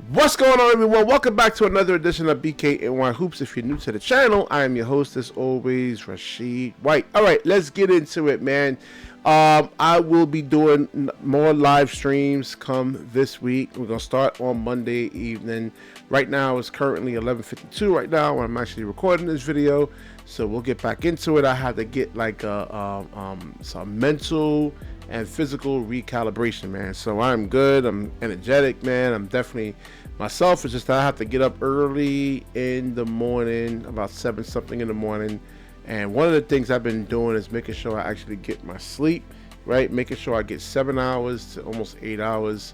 What's going on, everyone? Welcome back to another edition of BK Hoops. If you're new to the channel, I am your host, as always, Rashid White. All right, let's get into it, man. I will be doing more live streams come this week. We're going to start on Monday evening. Right now, it's currently 11:52 right now when I'm actually recording this video. So we'll get back into it. I had to get like some mental and physical recalibration, man. So I'm good. I'm energetic, man. I'm definitely myself. It's just that I have to get up early in the morning, about 7 something in the morning. And one of the things I've been doing is making sure I actually get my sleep, right? Making sure I get 7 hours to almost 8 hours.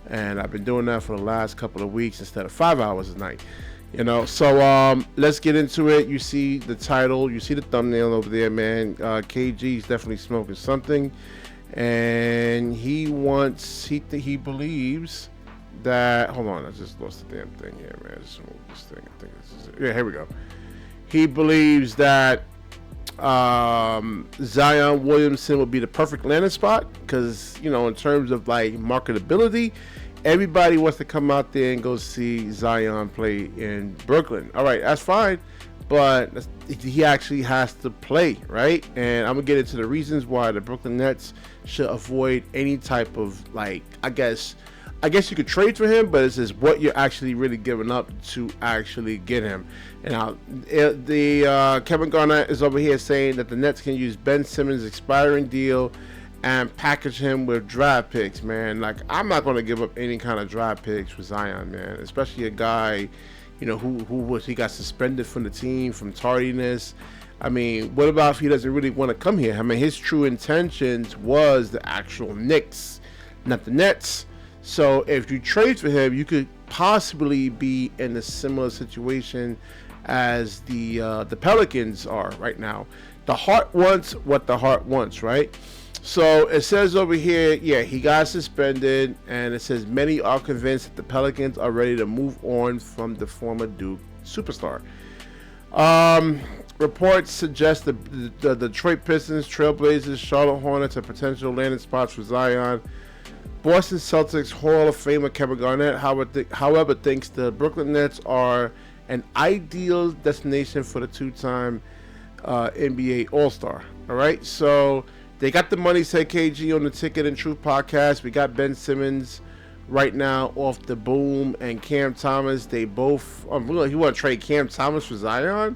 And I've been doing that for the last couple of weeks instead of 5 hours a night. You know, so let's get into it. You see the title, you see the thumbnail over there, man. KG is definitely smoking something. And he believes that, hold on, I just lost the damn thing here, man. Just move this thing. I think this is it. Yeah, here we go. He believes that Zion Williamson would be the perfect landing spot because, you know, in terms of like marketability, everybody wants to come out there and go see Zion play in Brooklyn. All right, that's fine. But he actually has to play, right? And I'm going to get into the reasons why the Brooklyn Nets should avoid any type of, like, I guess you could trade for him, but it's just what you're actually really giving up to actually get him. And now, Kevin Garnett is over here saying that the Nets can use Ben Simmons' expiring deal and package him with draft picks, man. Like, I'm not going to give up any kind of draft picks for Zion, man, especially a guy, you know, he got suspended from the team from tardiness. I mean, what about if he doesn't really want to come here? I mean, his true intentions was the actual Knicks, not the Nets. So if you trade for him, you could possibly be in a similar situation as the Pelicans are right now. The heart wants what the heart wants, right? So it says over here, yeah, he got suspended, and it says many are convinced that the Pelicans are ready to move on from the former Duke superstar. Reports suggest the Detroit Pistons, Trailblazers, Charlotte Hornets are potential landing spots for Zion. Boston Celtics Hall of Famer Kevin Garnett, however, thinks the Brooklyn Nets are an ideal destination for the two-time NBA All-Star. All right, so they got the money, said KG on the Ticket and Truth podcast. We got Ben Simmons right now off the boom, and Cam Thomas. They both. He want to trade Cam Thomas for Zion?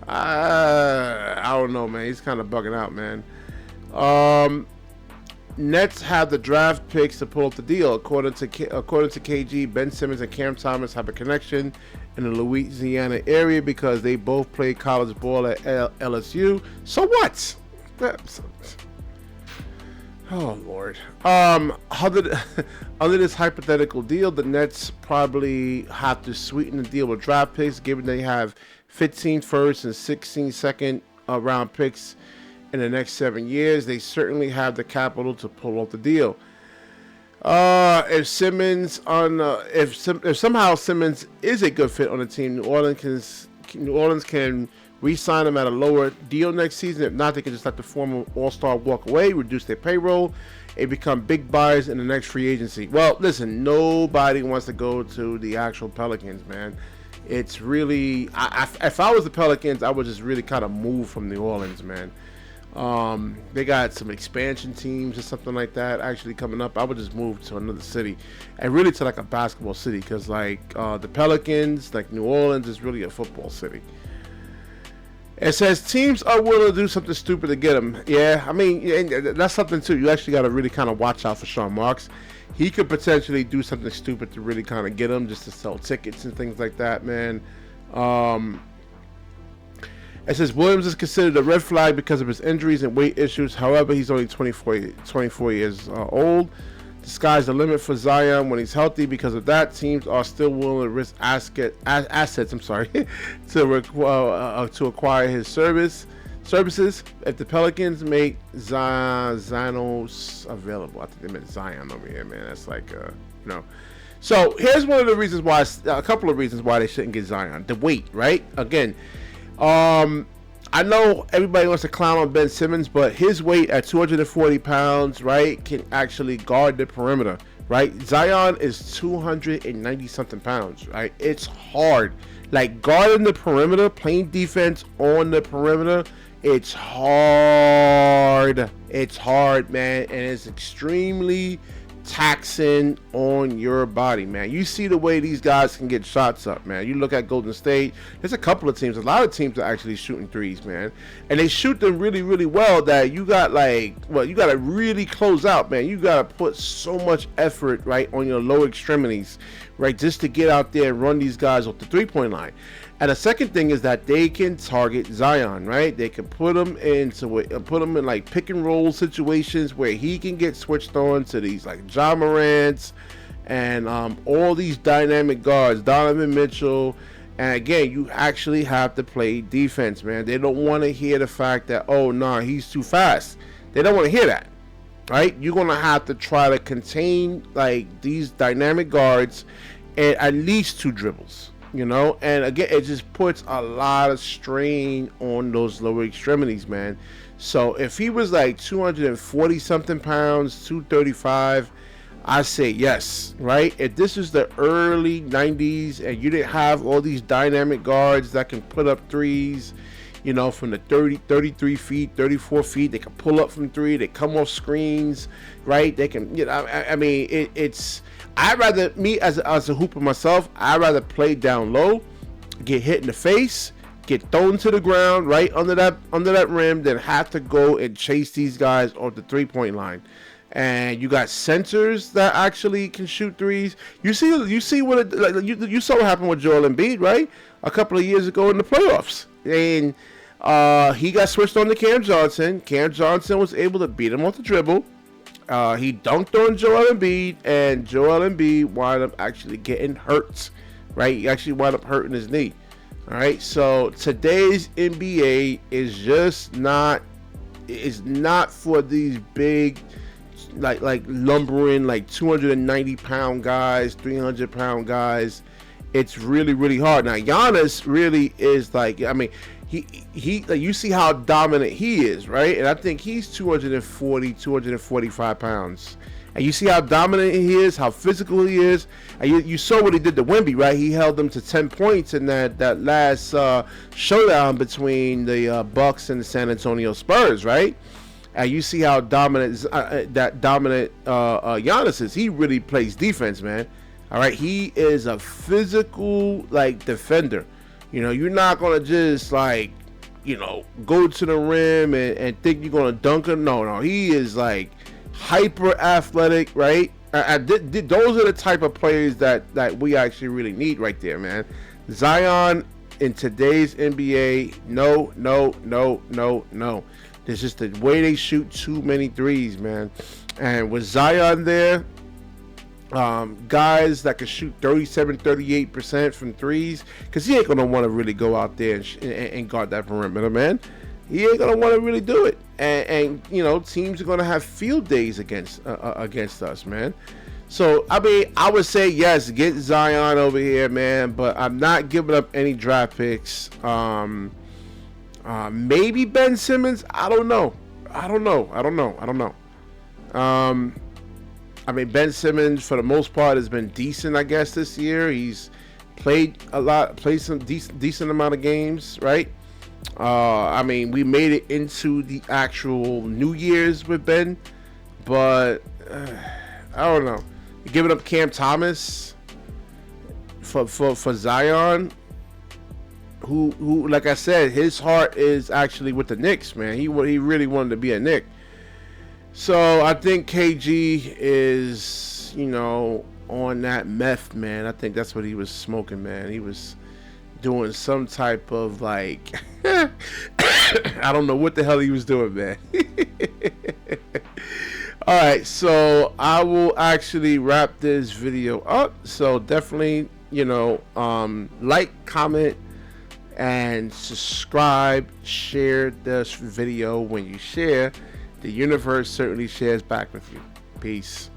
I don't know, man. He's kind of bugging out, man. Nets have the draft picks to pull up the deal. According to KG, Ben Simmons and Cam Thomas have a connection in the Louisiana area because they both played college ball at LSU. So what? Oh Lord. Under this hypothetical deal, the Nets probably have to sweeten the deal with draft picks, given they have 15 first and 16 second round picks in the next 7 years. They certainly have the capital to pull off the deal. If somehow Simmons is a good fit on the team, New Orleans can re-sign him at a lower deal next season. If not, they can just let the former All-Star walk away, reduce their payroll, and become big buyers in the next free agency. Well, listen, nobody wants to go to the actual Pelicans, man. It's really, if I was the Pelicans, I would just really kind of move from New Orleans, man. They got some expansion teams or something like that actually coming up. I would just move to another city, and really to like a basketball city, because like the Pelicans, like New Orleans, is really a football city. It says teams are willing to do something stupid to get him. Yeah, I mean, that's something too. You actually got to really kind of watch out for Sean Marks. He could potentially do something stupid to really kind of get him, just to sell tickets and things like that, man. It says Williams is considered a red flag because of his injuries and weight issues. However, he's only 24 years old. The sky's the limit for Zion when he's healthy. Because of that, teams are still willing to risk assets. To acquire his services. If the Pelicans make Zionos available, I think they meant Zion over here, man. That's like, So here's one of the reasons why. A couple of reasons why they shouldn't get Zion. The weight, right? Again. I know everybody wants to clown on Ben Simmons, but his weight at 240 pounds, right, can actually guard the perimeter, right? Zion is 290 something pounds, right? It's hard. Like guarding the perimeter, playing defense on the perimeter, it's hard. It's hard, man, and it's extremely taxing on your body, man. You see the way these guys can get shots up, man. You look at Golden State, there's a couple of teams, a lot of teams are actually shooting threes, man, and they shoot them really, really well. That you got you got to really close out, man. You got to put so much effort, right, on your lower extremities, right, just to get out there and run these guys off the three-point line. And the second thing is that they can target Zion, right? They can put him in like pick and roll situations where he can get switched on to these like Ja Morants and all these dynamic guards, Donovan Mitchell. And again, you actually have to play defense, man. They don't want to hear the fact that, oh, no, he's too fast. They don't want to hear that, right? You're going to have to try to contain like these dynamic guards at least 2 dribbles. You know, and again, it just puts a lot of strain on those lower extremities, man. So if he was like 240 something pounds, 235, I say yes, right? If this is the early 90s and you didn't have all these dynamic guards that can put up threes, you know, from the 33 feet, 34 feet, they can pull up from 3, they come off screens, right? They can, you know, I mean, it's. I'd rather, me as a hooper myself, I'd rather play down low, get hit in the face, get thrown to the ground right under that rim, than have to go and chase these guys off the 3-point line. And you got centers that actually can shoot threes. You see what you saw what happened with Joel Embiid, right? A couple of years ago in the playoffs, and he got switched on to Cam Johnson. Cam Johnson was able to beat him off the dribble. He dunked on Joel Embiid, and Joel Embiid wound up actually getting hurt, right? He actually wound up hurting his knee. All right, so today's NBA is just not for these big, like lumbering, like 290 pound guys, 300 pound guys. It's really, really hard. Now Giannis really is like, I mean, he like, you see how dominant he is, right? And I think he's 245 pounds. And you see how dominant he is, how physical he is. And you saw what he did to Wemby, right? He held them to 10 points in that last showdown between the Bucks and the San Antonio Spurs, right? And you see how dominant Giannis is. He really plays defense, man. All right, he is a physical like defender. You know, you're not gonna just like, you know, go to the rim and think you're gonna dunk him. No, he is like hyper athletic, right? Those are the type of players that we actually really need right there, man. Zion in today's NBA, no. It's just the way they shoot too many threes, man. And with Zion there, guys that can shoot 37-38% from threes, because he ain't gonna want to really go out there and guard that perimeter, man. He ain't gonna want to really do it, and you know, teams are gonna have field days against us, man. So I mean, I would say yes, get Zion over here, man, but I'm not giving up any draft picks. Maybe Ben Simmons. I don't know. I mean, Ben Simmons, for the most part, has been decent, I guess, this year. He's played some decent amount of games, right? I mean, we made it into the actual New Year's with Ben, but I don't know. You're giving up Cam Thomas for Zion, who, like I said, his heart is actually with the Knicks, man. He really wanted to be a Knick. So I think KG is, you know, on that meth, man. I think that's what he was smoking, man. He was doing some type of like, I don't know what the hell he was doing, man. All right, so I will actually wrap this video up. So definitely, you know, like, comment, and subscribe. Share this video. When you share, the universe certainly shares back with you. Peace.